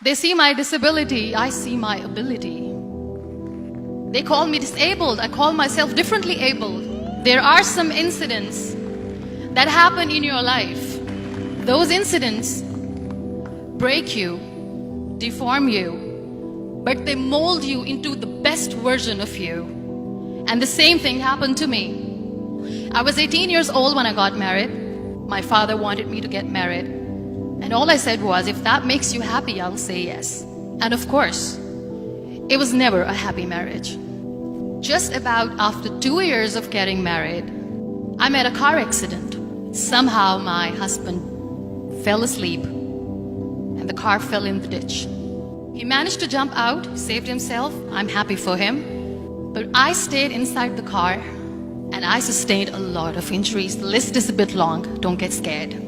They see my disability, I see my ability. They call me disabled, I call myself differently abled. There are some incidents that happen in your life. Those incidents break you, deform you, but they mold you into the best version of you. And the same thing happened to me. I was 18 years old when I got married. My father wanted me to get married. And all I said was, if that makes you happy, I'll say yes. And of course, it was never a happy marriage. Just about after 2 years of getting married, I met a car accident. Somehow my husband fell asleep and the car fell in the ditch. He managed to jump out, saved himself. I'm happy for him. But I stayed inside the car and I sustained a lot of injuries. The list is a bit long, don't get scared.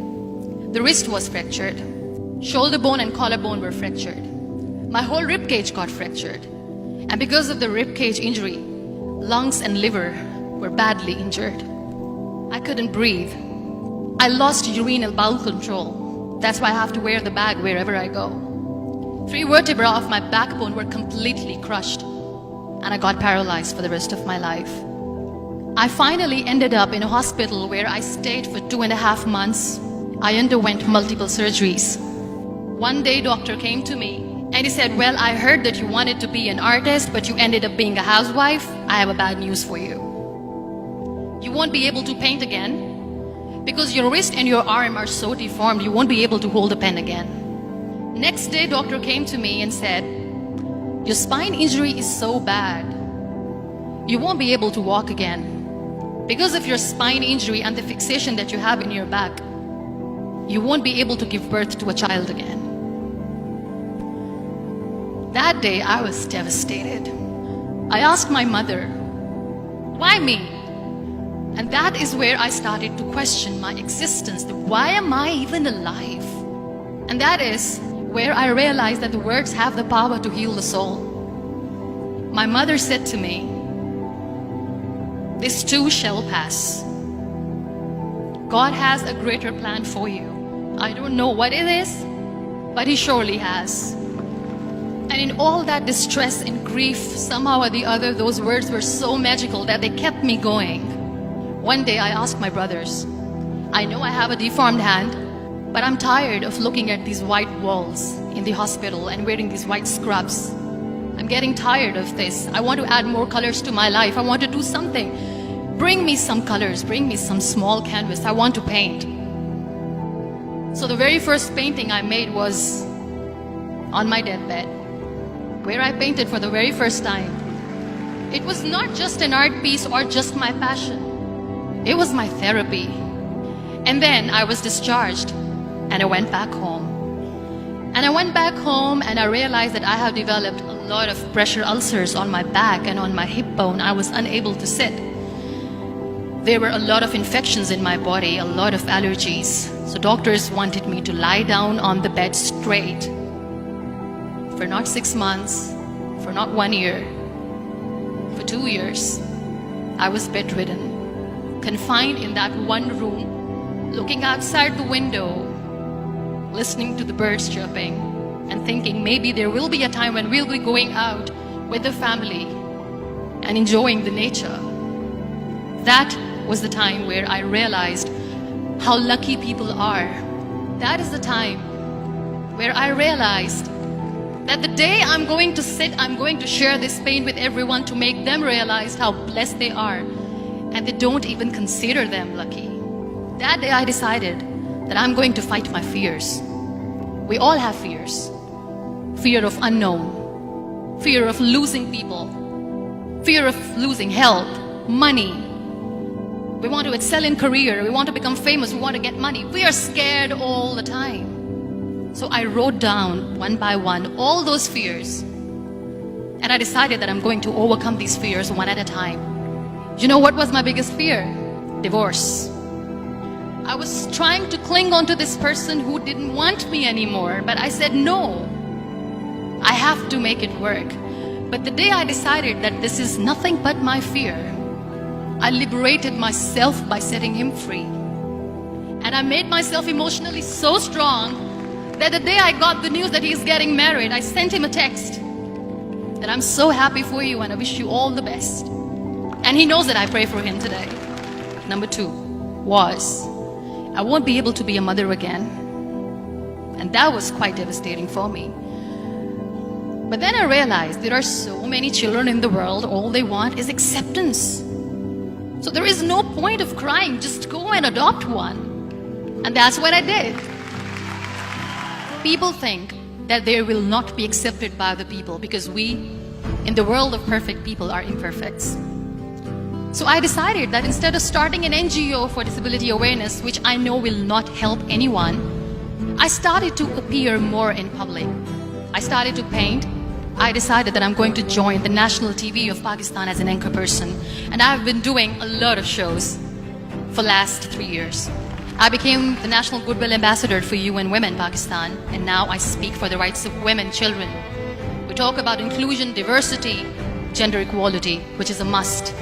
The wrist was fractured. Shoulder bone and collarbone were fractured. My whole rib cage got fractured. And because of the rib cage injury, lungs and liver were badly injured. I couldn't breathe. I lost urinary bowel control. That's why I have to wear the bag wherever I go. 3 vertebrae of my backbone were completely crushed, and I got paralyzed for the rest of my life. I finally ended up in a hospital where I stayed for 2.5 months. I underwent multiple surgeries. One day, doctor came to me and he said, well, I heard that you wanted to be an artist, but you ended up being a housewife. I have a bad news for you. You won't be able to paint again because your wrist and your arm are so deformed, you won't be able to hold a pen again. Next day, doctor came to me and said, your spine injury is so bad, you won't be able to walk again. Because of your spine injury and the fixation that you have in your back, you won't be able to give birth to a child again. That day, I was devastated. I asked my mother, why me? And that is where I started to question my existence. Why am I even alive? And that is where I realized that the words have the power to heal the soul. My mother said to me, this too shall pass. God has a greater plan for you. I don't know what it is, but He surely has. And in all that distress and grief, somehow or the other, those words were so magical that they kept me going. One day I asked my brothers, I know I have a deformed hand, but I'm tired of looking at these white walls in the hospital and wearing these white scrubs. I'm getting tired of this. I want to add more colors to my life. I want to do something. Bring me some colors, bring me some small canvas. I want to paint. So the very first painting I made was on my deathbed, where I painted for the very first time. It was not just an art piece or just my passion. It was my therapy. And then I was discharged and I went back home. And I went back home and I realized that I have developed a lot of pressure ulcers on my back and on my hip bone. I was unable to sit. There were a lot of infections in my body, a lot of allergies. So doctors wanted me to lie down on the bed straight for not 6 months, for not 1 year, for 2 years. I was bedridden, confined in that one room, looking outside the window, listening to the birds chirping, and thinking maybe there will be a time when we'll be going out with the family and enjoying the nature. That was the time where I realized how lucky people are. That is the time where I realized that the day I'm going to sit, I'm going to share this pain with everyone to make them realize how blessed they are, and they don't even consider them lucky. That day I decided that I'm going to fight my fears. We all have fears. Fear of unknown, fear of losing people, fear of losing health, money. We want to excel in career, we want to become famous, we want to get money. We are scared all the time. So I wrote down one by one all those fears. And I decided that I'm going to overcome these fears one at a time. You know what was my biggest fear? Divorce. I was trying to cling on to this person who didn't want me anymore, but I said no. I have to make it work. But the day I decided that this is nothing but my fear, I liberated myself by setting him free. And I made myself emotionally so strong that the day I got the news that he's getting married, I sent him a text that I'm so happy for you and I wish you all the best. And he knows that I pray for him today. Number 2 was, I won't be able to be a mother again. And that was quite devastating for me. But then I realized there are so many children in the world, all they want is acceptance. So there is no point of crying, just go and adopt one. And that's what I did. People think that they will not be accepted by the people because we, in the world of perfect people, are imperfects. So I decided that instead of starting an NGO for disability awareness, which I know will not help anyone, I started to appear more in public. I started to paint. I decided that I'm going to join the national TV of Pakistan as an anchor person. And I've been doing a lot of shows for the last 3 years. I became the National Goodwill Ambassador for UN Women Pakistan, and now I speak for the rights of women, children. We talk about inclusion, diversity, gender equality, which is a must.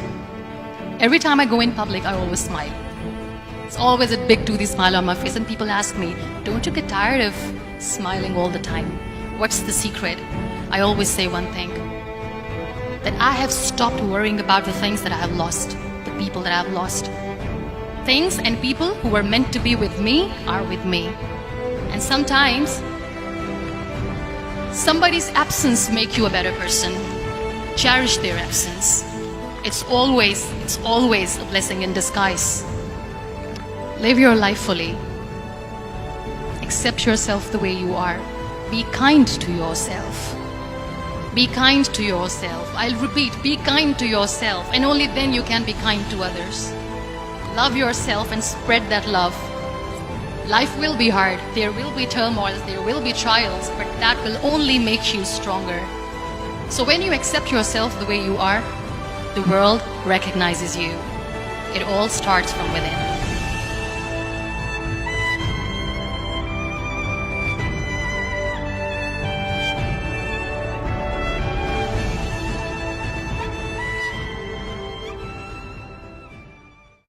Every time I go in public, I always smile. It's always a big toothy smile on my face, and people ask me, don't you get tired of smiling all the time? What's the secret? I always say one thing, that I have stopped worrying about the things that I have lost, the people that I have lost. Things and people who were meant to be with me are with me. And sometimes, somebody's absence makes you a better person. Cherish their absence. It's always a blessing in disguise. Live your life fully. Accept yourself the way you are. Be kind to yourself. Be kind to yourself. I'll repeat, be kind to yourself, and only then you can be kind to others. Love yourself and spread that love. Life will be hard. There will be turmoils, there will be trials, but that will only make you stronger. So when you accept yourself the way you are, the world recognizes you. It all starts from within.